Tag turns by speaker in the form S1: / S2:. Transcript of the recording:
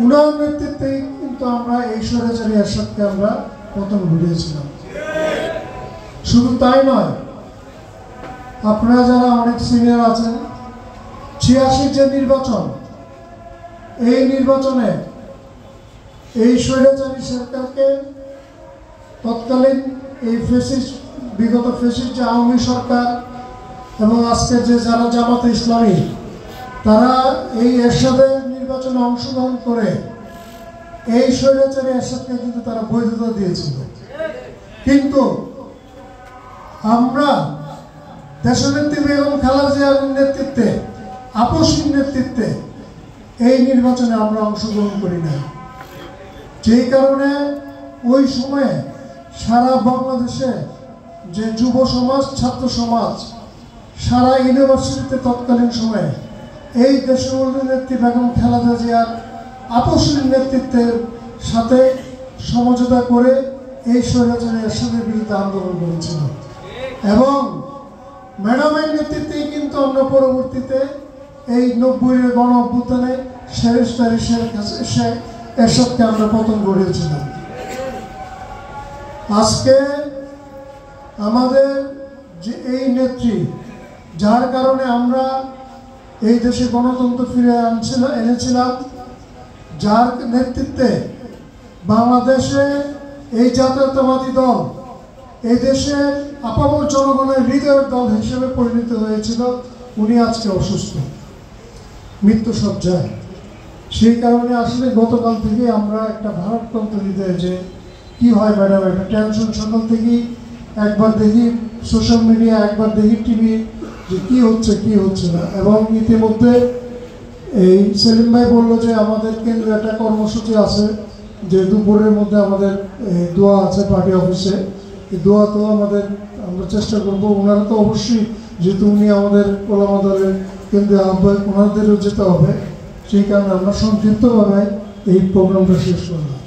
S1: উনার নেতৃত্বেই কিন্তু আমরা এই স্বৈরাচারী এরশাদকে আমরা পতন ঘটিয়েছিলাম। শুধু তাই নয়, আপনারা যারা অনেক সিনিয়র আছেন, ৮৬ যে নির্বাচন, এই নির্বাচনে এই স্বৈরাচারী সরকারকে তৎকালীন এই বিগত ফ্যাসিস্ট যে আওয়ামী সরকার এবং আজকে যে যারা জামাতে ইসলামী, তারা এই এরশাদের নির্বাচনে অংশগ্রহণ করে এই স্বৈরাচারী এরশাদকে কিন্তু তারা বৈধতা দিয়েছিল। কিন্তু আমরা দেশনেত্রী বেগম খালেদা জিয়ার নেতৃত্বে, আপসহীন নেতৃত্বে এই নির্বাচনে আমরা অংশগ্রহণ করি না। যেই কারণে ওই সময়ে সারা বাংলাদেশে যে যুব সমাজ, ছাত্র সমাজ, সারা ইউনিভার্সিটিতে তৎকালীন সময়ে এই দেশের নেত্রী বেগম খালেদা জিয়ার আপসহীন নেতৃত্বের সাথে সমঝোতা করে এই স্বৈরাচারী এরশাদের বিরুদ্ধে আন্দোলন করেছিল। এবং ম্যাডামের নেতৃত্বেই কিন্তু আমরা পরবর্তীতে এই ৯০-এর গণ অভ্যুত্থানে এরশাদকে আমরা পতন ঘটিয়েছিলাম। আজকে আমাদের যে এই নেত্রী, যার কারণে আমরা এই দেশে গণতন্ত্র ফিরে এনেছিলাম, যার নেতৃত্বে বাংলাদেশে এই জাতীয়তাবাদী দল এই দেশের আপামর জনগণের হৃদয়ের দল হিসেবে পরিণত হয়েছিল, উনি আজকে অসুস্থ, মৃত্যুসজ্জায়। সেই কারণে আসলে গতকাল থেকে আমরা একটা ভারাক্রান্ত হৃদয়ে যে কি হয় ম্যাডাম, একটা টেনশন। সকাল থেকেই একবার দেখি সোশ্যাল মিডিয়া, একবার দেখি টিভি, যে কি হচ্ছে না। এবং ইতিমধ্যে এই সেলিম ভাই বললো যে আমাদের কেন্দ্রে একটা কর্মসূচি আছে, যে দুপুরের মধ্যে আমাদের দোয়া আছে পার্টি অফিসে। এই দোয়া তো আমরা চেষ্টা করবো। ওনারা তো অবশ্যই, যেহেতু উনি আমাদের ওলামা দলের কেন্দ্রীয় আহ্বায়ক, ওনাদেরও যেতে হবে। সেই কারণে আমরা সংক্ষিপ্তভাবে এই প্রোগ্রামটা শেষ করলাম।